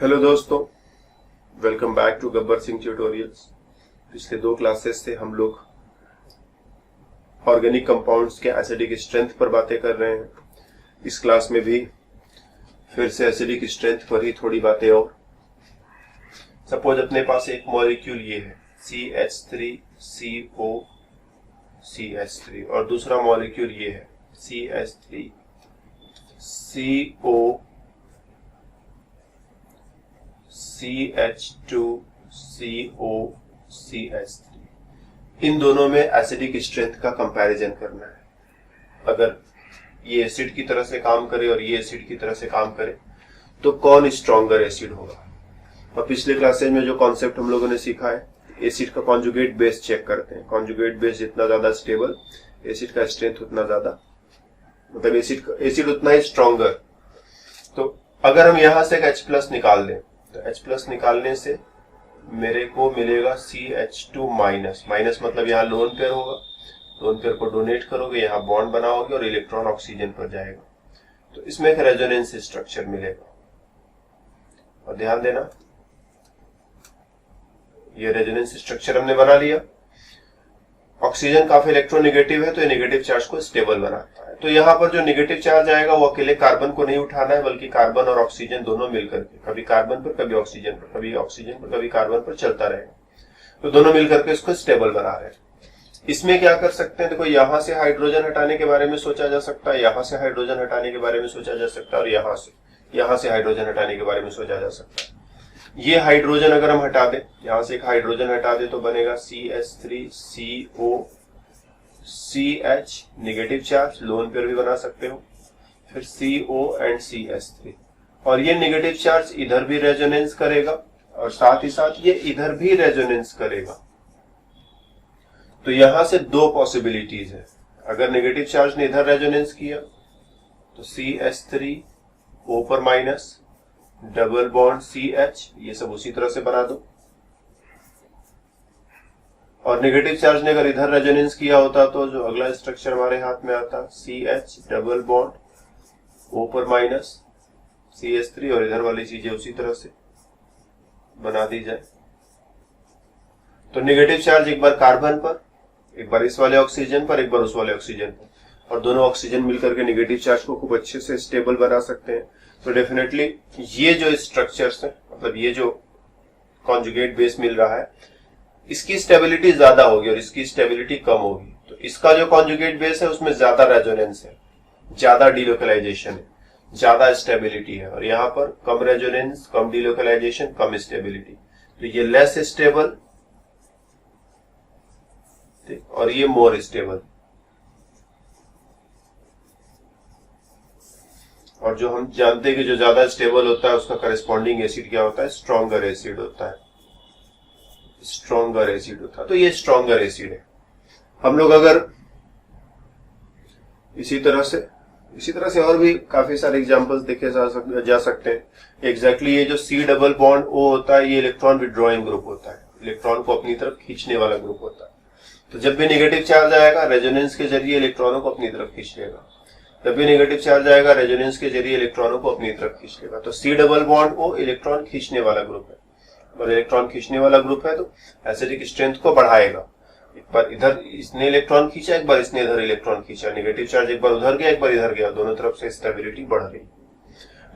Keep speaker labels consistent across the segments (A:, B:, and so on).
A: Hello दोस्तों, welcome back to Gabbar Singh tutorials. पिछले 2 classes से हम लोग ऑर्गेनिक कंपाउंड्स के एसिडिक स्ट्रेंथ पर बातें कर रहे हैं। इस क्लास में भी फिर से एसिडिक स्ट्रेंथ पर ही थोड़ी बातें और। सपोज अपने पास एक मॉलिक्यूल ये है CH3COCH3 और दूसरा मॉलिक्यूल ये है CH2COCH3। इन दोनों में एसिडिक स्ट्रेंथ का कंपैरिजन करना है। अगर ये एसिड की तरह से काम करे और ये एसिड की तरह से काम करे तो कौन स्ट्रॉन्गर एसिड होगा। और पिछले क्लासेज में जो कॉन्सेप्ट हम लोगों ने सीखा है, एसिड का कॉन्जुगेट बेस चेक करते हैं। कॉन्जुगेट बेस जितना ज्यादा स्टेबल, एसिड का स्ट्रेंथ उतना ज्यादा, मतलब एसिड उतना ही स्ट्रॉन्गर। तो अगर हम यहां से एक H+ निकाल दें तो H+ निकालने से मेरे को मिलेगा CH2-, माइनस मतलब यहाँ लोन पेयर होगा। लोन पेयर को डोनेट करोगे, यहाँ बॉन्ड बनाओगे और इलेक्ट्रॉन ऑक्सीजन पर जाएगा, तो इसमें एक रेजोनेंस स्ट्रक्चर मिलेगा। और ध्यान देना, ये रेजोनेंस स्ट्रक्चर हमने बना लिया। ऑक्सीजन काफी इलेक्ट्रोनेगेटिव है तो ये नेगेटिव चार्ज को स्टेबल बनाता है। तो यहाँ पर जो नेगेटिव चार्ज आएगा वो अकेले कार्बन को नहीं उठाना है, बल्कि कार्बन और ऑक्सीजन दोनों मिलकर के, कभी कार्बन पर कभी ऑक्सीजन पर, कभी ऑक्सीजन पर कभी कार्बन पर चलता रहेगा। तो दोनों मिलकर के इसको स्टेबल बना रहे हैं। इसमें क्या कर सकते हैं, देखो यहां से हाइड्रोजन हटाने के बारे में सोचा जा सकता है, यहां से हाइड्रोजन हटाने के बारे में सोचा जा सकता है, और यहां से हाइड्रोजन हटाने के बारे में सोचा जा सकता है। ये हाइड्रोजन अगर हम हटा दें, यहां से एक हाइड्रोजन हटा दें तो बनेगा CH3COCH, negative charge, lone pair भी बना सकते हो, फिर CO एंड CH3। और ये नेगेटिव चार्ज इधर भी रेजोनेंस करेगा और साथ ही साथ ये इधर भी रेजोनेंस करेगा। तो यहां से 2 पॉसिबिलिटीज है। अगर नेगेटिव चार्ज ने इधर रेजोनेंस किया तो CH3O पर माइनस, डबल बॉन्ड CH, ये सब उसी तरह से बना दो। और नेगेटिव चार्ज ने अगर इधर रेजोनेंस किया होता तो जो अगला स्ट्रक्चर हमारे हाथ में आता CH, डबल बॉन्ड O पर माइनस CH3, और इधर वाली चीजें उसी तरह से बना दी जाए। तो नेगेटिव चार्ज एक बार कार्बन पर, एक बार इस वाले ऑक्सीजन पर, एक बार उस वाले ऑक्सीजन पर, और दोनों ऑक्सीजन मिलकर के नेगेटिव चार्ज को खूब अच्छे से स्टेबल बना सकते हैं। तो डेफिनेटली ये जो स्ट्रक्चर्स है, मतलब ये जो कॉन्जुगेट बेस मिल रहा है, इसकी स्टेबिलिटी ज्यादा होगी और इसकी स्टेबिलिटी कम होगी। तो इसका जो कॉन्जुगेट बेस है उसमें ज्यादा रेजोनेंस है, ज्यादा डिलोकलाइजेशन है, ज्यादा स्टेबिलिटी है, और यहाँ पर कम रेजोनेंस, कम डिलोकलाइजेशन, कम स्टेबिलिटी। तो ये लेस स्टेबल और ये मोर स्टेबल। और जो हम जानते हैं कि जो ज्यादा स्टेबल होता है उसका करस्पॉन्डिंग एसिड क्या होता है, स्ट्रॉन्गर एसिड होता है, स्ट्रॉन्गर एसिड होता है। तो ये स्ट्रॉन्गर एसिड है। हम लोग अगर इसी तरह से और भी काफी सारे एग्जांपल्स देखे जा सकते हैं। एग्जैक्टली ये जो C डबल बॉन्ड O होता है, ये इलेक्ट्रॉन विड्रॉइंग ग्रुप होता है, इलेक्ट्रॉन को अपनी तरफ खींचने वाला ग्रुप होता है। तो जब भी नेगेटिव चार्ज आएगा, रेजोनेंस के जरिए इलेक्ट्रॉनों को अपनी तरफ खींच लेगा। जब भी नेगेटिव चार्ज आएगा, रेजोनेंस के जरिए इलेक्ट्रॉनों को अपनी तरफ खींच लेगा। तो C double bond O electron खींचने वाला ग्रुप है, और इलेक्ट्रॉन खींचने वाला ग्रुप है तो एसिडिक स्ट्रेंथ को बढ़ाएगा। एक बार इधर इसने इलेक्ट्रॉन खींचा, एक बार इसने इधर इलेक्ट्रॉन खींचा, नेगेटिव चार्ज एक बार उधर गया, एक बार इधर गया, दोनों तरफ से स्टेबिलिटी बढ़ गई।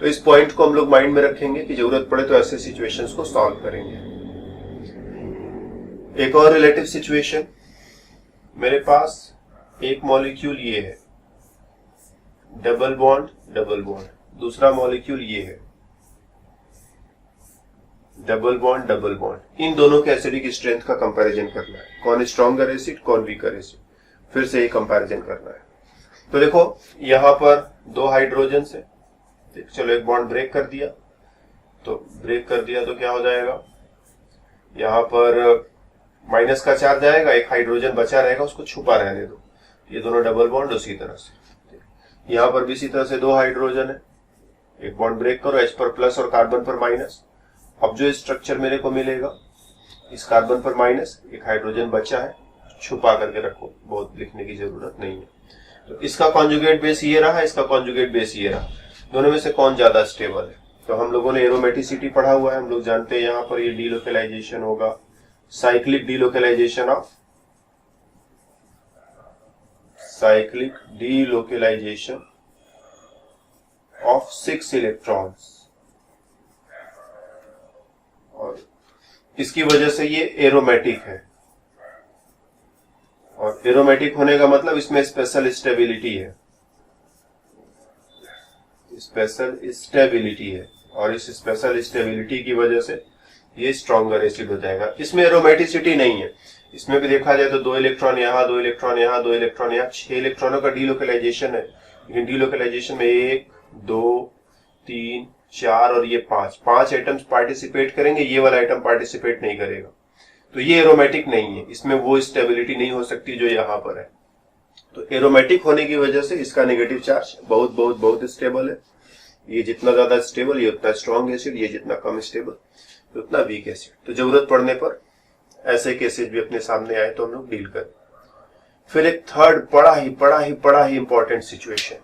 A: तो इस पॉइंट को हम लोग माइंड में रखेंगे कि जरूरत पड़े तो ऐसे सिचुएशंस को सॉल्व करेंगे। एक और रिलेटिव सिचुएशन, मेरे पास एक मॉलिक्यूल ये है, डबल बॉन्ड, दूसरा मॉलिक्यूल ये है, डबल बॉन्ड। इन दोनों के एसिडिक स्ट्रेंथ का कंपैरिजन करना है, कौन स्ट्रॉन्गर एसिड, कौन वीकर एसिड, फिर से ये कंपैरिजन करना है। तो देखो यहां पर 2 हाइड्रोजन है, चलो एक बॉन्ड ब्रेक कर दिया तो क्या हो जाएगा, यहां पर माइनस का चार्ज आएगा, एक हाइड्रोजन बचा रहेगा, उसको छुपा रहने दो। ये दोनों डबल बॉन्ड उसी तरह से, यहां पर भी इसी तरह से 2 हाइड्रोजन है, एक बॉन्ड ब्रेक करो, H पर प्लस और कार्बन पर माइनस। अब जो स्ट्रक्चर मेरे को मिलेगा, इस कार्बन पर माइनस, एक हाइड्रोजन बचा है, छुपा करके रखो, बहुत लिखने की जरूरत नहीं है। तो इसका कॉन्जुगेट बेस ये रहा, इसका कॉन्जुगेट बेस ये रहा। दोनों में से कौन ज्यादा स्टेबल है? तो हम लोगों ने एरोमेटिसिटी पढ़ा हुआ है, हम लोग जानते हैं यहां पर ये डीलोकेलाइजेशन होगा, साइक्लिक डीलोकेलाइजेशन ऑफ 6 इलेक्ट्रॉन्स, और इसकी वजह से ये एरोमेटिक है। और एरोमेटिक होने का मतलब इसमें स्पेशल स्टेबिलिटी है, स्पेशल स्टेबिलिटी है, और इस स्पेशल स्टेबिलिटी की वजह से ये स्ट्रॉन्गर एसिड हो जाएगा। इसमें एरोमेटिसिटी नहीं है, इसमें भी देखा जाए तो 2 इलेक्ट्रॉन यहाँ, 2 इलेक्ट्रॉन यहाँ, 2 इलेक्ट्रॉन यहाँ, 6 इलेक्ट्रॉनों का डीलोकेलाइजेशन है। लेकिन डीलोकेलाइजेशन में 1 2 3 4 और ये 5 एटम्स पार्टिसिपेट करेंगे, ये वाला आइटम पार्टिसिपेट नहीं करेगा, तो ये एरोमेटिक नहीं है, इसमें वो स्टेबिलिटी नहीं हो सकती जो यहाँ पर है। तो एरोमेटिक होने की वजह से इसका नेगेटिव चार्ज बहुत बहुत बहुत स्टेबल है। ये जितना ज्यादा स्टेबल ये उतना स्ट्रॉन्ग एसिड, ये जितना कम स्टेबल उतना वीक एसिड। तो जरूरत पड़ने पर ऐसे केसेस भी अपने सामने आए तो हम लोग डील करें। फिर एक थर्ड बड़ा ही इंपॉर्टेंट सिचुएशन,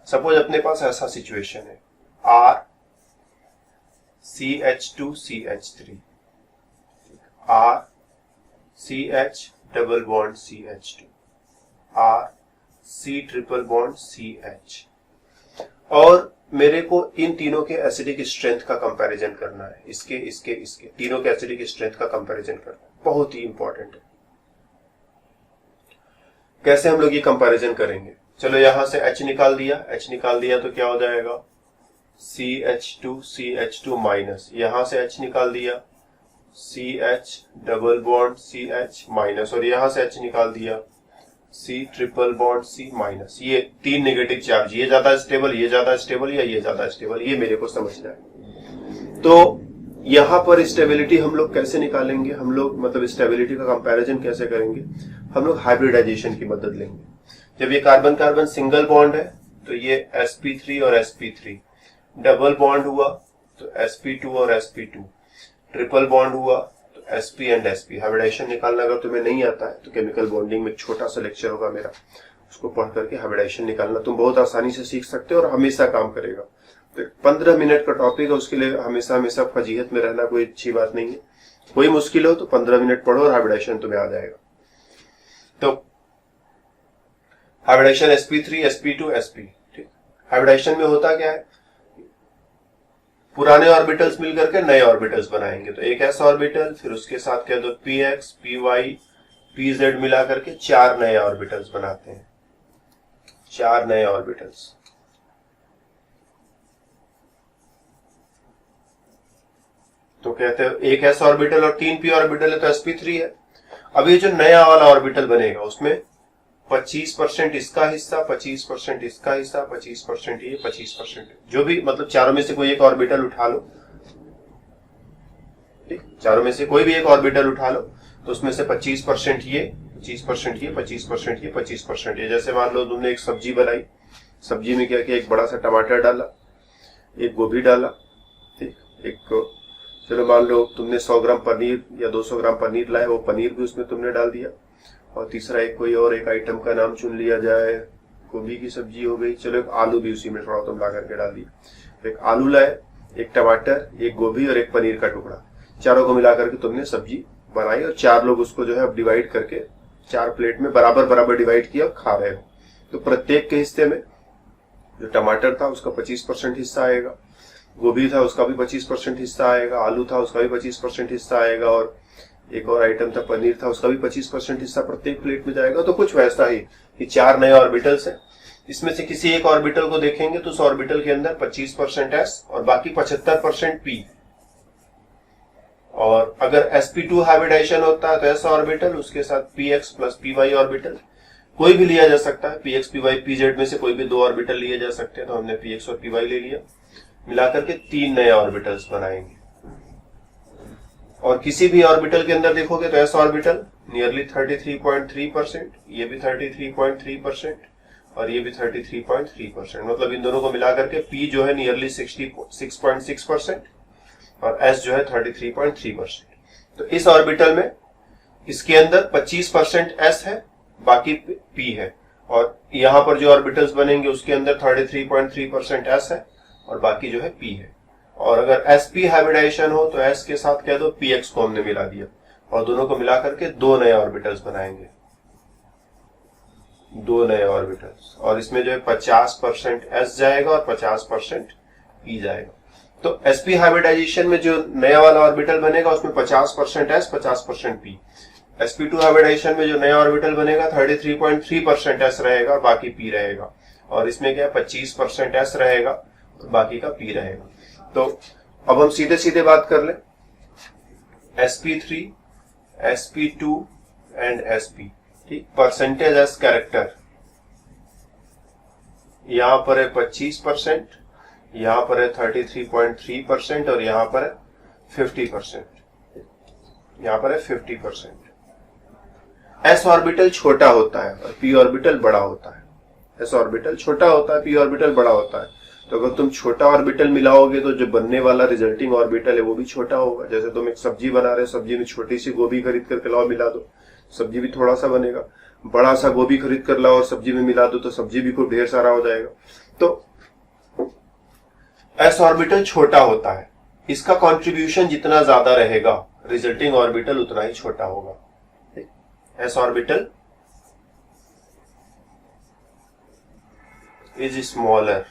A: सपोज अपने पास ऐसा सिचुएशन है R CH2CH3, R CH double bond CH2, R C triple bond CH, और मेरे को इन तीनों के एसिडिक स्ट्रेंथ का कंपैरिजन करना है, इसके तीनों के एसिडिक स्ट्रेंथ का कंपैरिजन करना है, बहुत ही इंपॉर्टेंट है। कैसे हम लोग ये कंपैरिजन करेंगे? चलो यहां से H निकाल दिया तो क्या हो जाएगा CH2 माइनस, यहां से H निकाल दिया CH double bond CH minus, और यहां से H निकाल दिया C triple bond C minus. ये 3 नेगेटिव चार्ज, ये ज्यादा स्टेबल, ये ज्यादा स्टेबल या ये ज्यादा स्टेबल, ये मेरे को समझना है। तो यहां पर स्टेबिलिटी हम लोग कैसे निकालेंगे, हम लोग मतलब स्टेबिलिटी का कंपैरिजन कैसे करेंगे? हम लोग हाइब्रिडाइजेशन की मदद लेंगे। जब ये कार्बन कार्बन सिंगल बॉन्ड है तो ये sp3 और sp3, डबल बॉन्ड हुआ तो sp2 और sp2, ट्रिपल बॉन्ड हुआ तो sp एंड sp। हाइब्रिडाइजेशन निकालना अगर तुम्हें नहीं आता है तो केमिकल बॉन्डिंग में एक छोटा सा लेक्चर होगा मेरा, उसको पढ़ करके हाइब्रिडाइजेशन निकालना तुम बहुत आसानी से सीख सकते हो और हमेशा काम करेगा। तो 15 मिनट का टॉपिक है, उसके लिए हमेशा फजीहत में रहना कोई अच्छी बात नहीं है। कोई मुश्किल हो तो 15 मिनट पढ़ो और हाइब्रिडाइजेशन तुम्हें आ जाएगा। तो हाइब्रिडाइजेशन sp3 sp2 sp, ठीक। हाइब्रिडाइजेशन में होता क्या है, पुराने ऑर्बिटल्स मिलकर के नए ऑर्बिटल्स बनाएंगे। तो एक s ऑर्बिटल, फिर उसके साथ क्या दो px py pz मिला करके 4 नए ऑर्बिटल्स बनाते हैं, 4 नए ऑर्बिटल्स। तो कहते हैं एक s ऑर्बिटल और 3 p ऑर्बिटल है तो sp3 है। अब ये जो नया वाला ऑर्बिटल बनेगा उसमें 25% इसका हिस्सा, 25% इसका हिस्सा, 25% ये, 25% जो भी, मतलब चारों में से कोई एक ऑर्बिटल उठा लो, ठीक, चारों में से कोई भी एक ऑर्बिटल उठा लो तो उसमें से 25% ये, 25% ये, 25% ये, 25% ये। जैसे मान लो तुमने एक सब्जी बनाई, सब्जी में क्या किया, एक बड़ा सा टमाटर डाला, एक गोभी डाला, ठीक, एक चलो मान लो तुमने 100 ग्राम पनीर या 200 ग्राम पनीर लाए, वो पनीर भी उसमें तुमने डाल दिया, और तीसरा एक कोई और एक आइटम का नाम चुन लिया जाए, गोभी की सब्जी हो गई, चलो एक आलू भी उसी में थोड़ा तुम ला करके डाल दिया। एक आलू लाए, एक टमाटर, एक गोभी और एक पनीर का टुकड़ा, चारों को मिला करके तुमने सब्जी बनाई और 4 लोग उसको जो है अब डिवाइड करके 4 प्लेट में बराबर बराबर डिवाइड किया और खा रहे हो। तो प्रत्येक के हिस्से में जो टमाटर था उसका 25% हिस्सा आएगा, गोभी था उसका भी 25% हिस्सा आएगा, आलू था उसका भी 25% हिस्सा आएगा, और एक और आइटम था पनीर था उसका भी 25% हिस्सा प्रत्येक प्लेट में जाएगा। तो कुछ वैसा ही कि 4 नए ऑर्बिटल्स हैं, इसमें से किसी एक ऑर्बिटल को देखेंगे तो उस ऑर्बिटल के अंदर 25% s और बाकी 75% p। और अगर sp2 हाइब्रिडाइजेशन होता है तो s ऑर्बिटल उसके साथ px प्लस py ऑर्बिटल कोई भी लिया जा सकता है, px py pz में से कोई भी 2 ऑर्बिटल लिए जा सकते हैं, तो हमने px और py ले लिया, मिलाकर के 3 नए ऑर्बिटल्स बनाएंगे। और किसी भी ऑर्बिटल के अंदर देखोगे तो s ऑर्बिटल नियरली 33.3%, ये भी 33.3% और ये भी 33.3%, मतलब इन दोनों को मिलाकर के p जो है नियरली 66.6% और s जो है 33.3%। तो इस ऑर्बिटल में इसके अंदर 25% s है, बाकी p है, और यहां पर जो ऑर्बिटल्स बनेंगे उसके अंदर 33.3% s है और बाकी जो है p है। और अगर sp हाइब्रिडाइजेशन हो तो s के साथ कह दो px को हमने मिला दिया और दोनों को मिला करके दो नए ऑर्बिटल्स बनाएंगे, दो नए ऑर्बिटल्स, और इसमें जो है 50% s जाएगा और 50% p जाएगा। तो sp हाइब्रिडाइजेशन में जो नया वाला ऑर्बिटल बनेगा उसमें 50% s 50% p। sp2 हाइब्रिडाइजेशन में जो नया ऑर्बिटल बनेगा 33.3% s रहेगा और बाकी p रहेगा, और इसमें क्या 25% s रहेगा और बाकी का p रहेगा। तो अब हम सीधे सीधे बात कर ले, sp3 sp2 एंड sp, ठीक, परसेंटेज एस कैरेक्टर, यहां पर है 25%, यहां पर है 33.3% और यहां पर है 50%, यहां पर है 50%। एस ऑर्बिटल छोटा होता है और पी ऑर्बिटल बड़ा होता है। एस ऑर्बिटल छोटा होता है, पी ऑर्बिटल बड़ा होता है। तो अगर तुम छोटा ऑर्बिटल मिलाओगे तो जो बनने वाला रिजल्टिंग ऑर्बिटल है वो भी छोटा होगा। जैसे तुम एक सब्जी बना रहे हो, सब्जी में छोटी सी गोभी खरीद कर लाओ मिला दो, सब्जी भी थोड़ा सा बनेगा। बड़ा सा गोभी खरीद कर लाओ और सब्जी में मिला दो तो सब्जी भी खूब ढेर सारा हो जाएगा। तो एस ऑर्बिटल छोटा होता है, इसका कंट्रीब्यूशन जितना ज्यादा रहेगा रिजल्टिंग ऑर्बिटल उतना ही छोटा होगा। S orbital is smaller,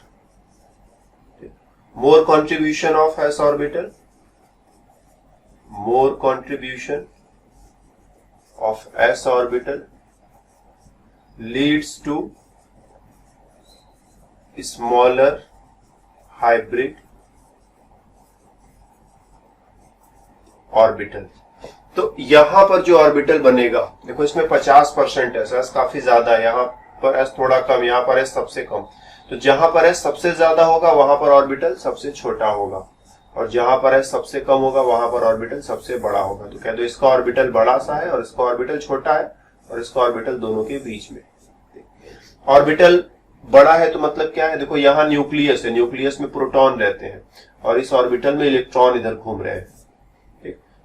A: more contribution of s orbital, more contribution of s orbital leads to smaller hybrid orbital। तो यहां पर जो ऑर्बिटल बनेगा, देखो इसमें 50% है, s काफी ज्यादा है, यहां पर s थोड़ा कम, यहां पर s सबसे कम। तो जहां पर s सबसे ज्यादा होगा वहां पर ऑर्बिटल सबसे छोटा होगा, और जहां पर s सबसे कम होगा वहां पर ऑर्बिटल सबसे बड़ा होगा। तो कह दो इसका ऑर्बिटल बड़ा सा है और इसका ऑर्बिटल छोटा है और इसका ऑर्बिटल दोनों के बीच में। ऑर्बिटल बड़ा है तो मतलब क्या है, देखो यहाँ न्यूक्लियस है, न्यूक्लियस में प्रोटॉन रहते हैं और इस ऑर्बिटल में इलेक्ट्रॉन इधर घूम रहे हैं।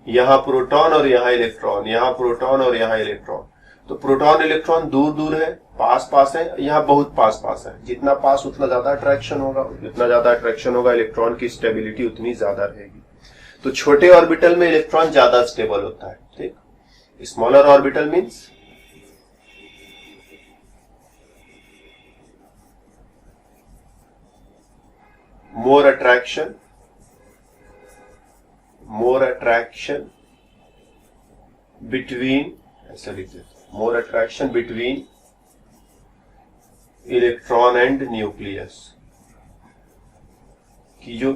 A: यहाँ प्रोटॉन और यहाँ इलेक्ट्रॉन, यहाँ प्रोटॉन और यहाँ इलेक्ट्रॉन। तो प्रोटॉन इलेक्ट्रॉन दूर दूर है, पास पास है, यहाँ बहुत पास पास है। जितना पास उतना ज्यादा अट्रैक्शन होगा, जितना ज्यादा अट्रैक्शन होगा इलेक्ट्रॉन की स्टेबिलिटी उतनी ज्यादा रहेगी। तो छोटे ऑर्बिटल में इलेक्ट्रॉन ज्यादा स्टेबल होता है, ठीक। Smaller orbital means more attraction between, ऐसा लिखते हैं, more attraction between electron and nucleus, कि जो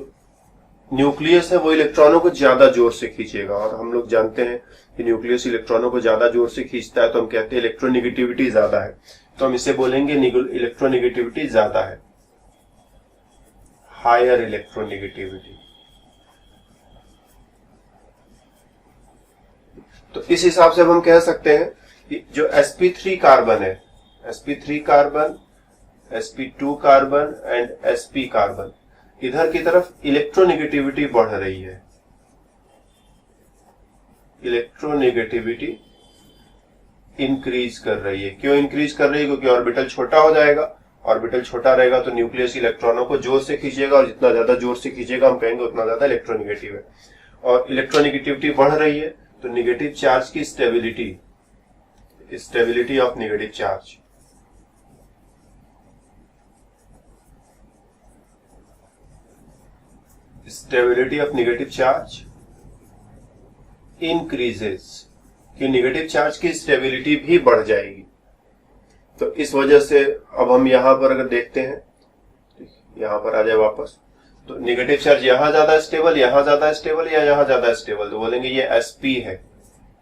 A: न्यूक्लियस है वो इलेक्ट्रॉनों को ज्यादा जोर से खींचेगा। और हम लोग जानते हैं कि न्यूक्लियस इलेक्ट्रॉनों को ज्यादा जोर से खींचता है, तो हम कहते हैं इलेक्ट्रोनिगेटिविटी ज्यादा है, तो हम इसे बोलेंगे इलेक्ट्रोनिगेटिविटी ज्यादा है, हायर इलेक्ट्रोनिगेटिविटी। तो इस हिसाब से हम कह सकते हैं कि जो sp3 कार्बन है, sp3 carbon, sp2 carbon and sp carbon, इधर की तरफ इलेक्ट्रोनिगेटिविटी बढ़ रही है, इलेक्ट्रोनिगेटिविटी इंक्रीज कर रही है। क्यों इंक्रीज कर रही है? क्योंकि ऑर्बिटल छोटा हो जाएगा, ऑर्बिटल छोटा रहेगा तो न्यूक्लियस इलेक्ट्रॉनों को जोर से खींचेगा, और जितना ज्यादा जोर से खींचेगा हम कहेंगे उतना ज्यादा इलेक्ट्रोनिगेटिव है। और इलेक्ट्रोनिगेटिविटी बढ़ रही है तो निगेटिव चार्ज की stability, stability of negative charge, stability of negative charge increases, कि नेगेटिव चार्ज की स्टेबिलिटी भी बढ़ जाएगी। तो इस वजह से अब हम यहां पर अगर देखते हैं, यहां पर आ जाए वापस, तो नेगेटिव चार्ज यहां ज्यादा स्टेबल, यहां ज्यादा स्टेबल या यहां ज्यादा स्टेबल, तो बोलेंगे ये sp है,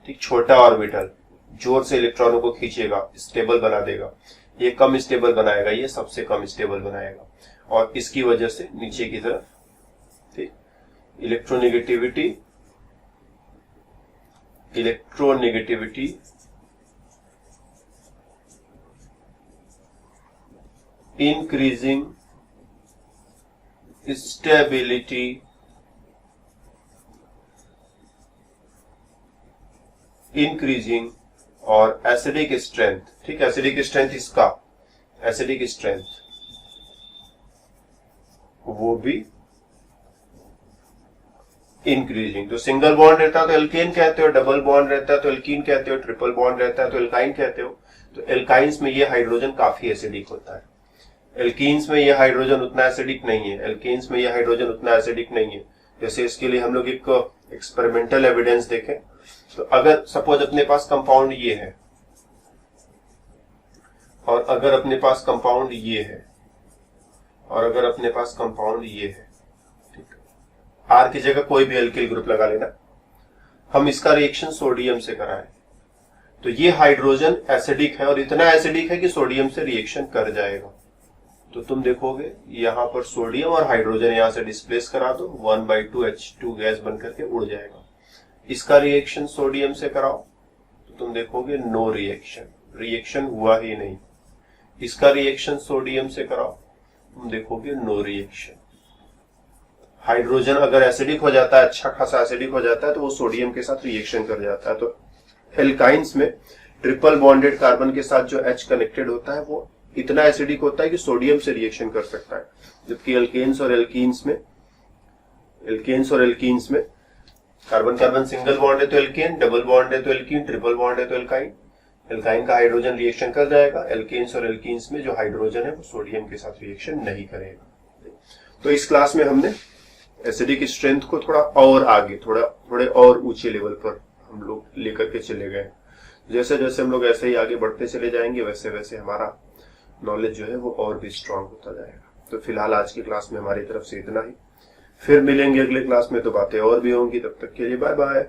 A: ठीक। छोटा ऑर्बिटल जोर से इलेक्ट्रॉनों को खींचेगा, स्टेबल बना देगा। ये कम स्टेबल बनाएगा, ये सबसे कम स्टेबल बनाएगा, और इसकी वजह से नीचे की तरफ, ठीक, इलेक्ट्रोनिगेटिविटी increasing stability increasing और एसिडिक स्ट्रेंथ, ठीक, एसिडिक स्ट्रेंथ इसका, एसिडिक स्ट्रेंथ वो भी इंक्रीजिंग। तो सिंगल बॉन्ड रहता है तो एल्केन कहते हो, डबल बॉन्ड रहता है तो एल्कीन कहते हो, ट्रिपल बॉन्ड रहता है तो एल्काइन कहते हो। तो एल्काइंस में ये हाइड्रोजन काफी एसिडिक होता है, एल्कीन्स में ये हाइड्रोजन उतना एसिडिक नहीं है, एल्केन्स में ये हाइड्रोजन उतना एसिडिक नहीं है। जैसे इसके लिए हम लोग एक एक्सपेरिमेंटल एविडेंस देखें तो अगर सपोज अपने पास कंपाउंड ये है और अगर अपने पास कंपाउंड ये है और अगर अपने पास कंपाउंड ये है, ठीक है, आर की जगह कोई भी एल्किल ग्रुप लगा लेना, हम इसका रिएक्शन सोडियम से कराएं तो ये हाइड्रोजन एसिडिक है और इतना एसिडिक है कि सोडियम से रिएक्शन कर जाएगा। तो तुम देखोगे यहां पर सोडियम और हाइड्रोजन यहां से डिस्प्लेस करा दो, 1/2H2 गैस बन करके उड़ जाएगा। इसका रिएक्शन सोडियम से कराओ तो तुम देखोगे नो रिएक्शन, रिएक्शन हुआ ही नहीं। इसका रिएक्शन सोडियम से कराओ, तुम देखोगे नो रिएक्शन। हाइड्रोजन अगर एसिडिक हो जाता है, अच्छा खासा एसिडिक हो जाता है, तो वो सोडियम के साथ रिएक्शन कर जाता है। तो एल्काइंस में ट्रिपल बॉन्डेड कार्बन के साथ जो H कनेक्टेड होता है वो इतना एसिडिक होता है कि सोडियम से रिएक्शन कर सकता है, जबकि एल्केन्स और एल्कीन्स में कार्बन कार्बन सिंगल बॉन्ड है तो एल्केन, डबल बॉन्ड है तो एल्कीन, ट्रिपल बॉन्ड है तो एल्काइन। एल्काइन का हाइड्रोजन रिएक्शन कर जाएगा, एल्केन्स और एल्कीन्स में जो हाइड्रोजन है वो सोडियम के साथ रिएक्शन नहीं करेगा। तो इस क्लास में हमने एसिडिक स्ट्रेंथ को थोड़ा और आगे, थोड़े और ऊंचे लेवल पर हम लोग लेकर के चले गए। जैसे जैसे हम लोग ऐसे ही आगे बढ़ते चले जाएंगे वैसे वैसे हमारा नॉलेज जो है वो और भी स्ट्रांग होता जाएगा। तो फिलहाल आज की क्लास में हमारी तरफ से इतना ही, फिर मिलेंगे अगले क्लास में तो बातें और भी होंगी। तब तक के लिए बाय बाय।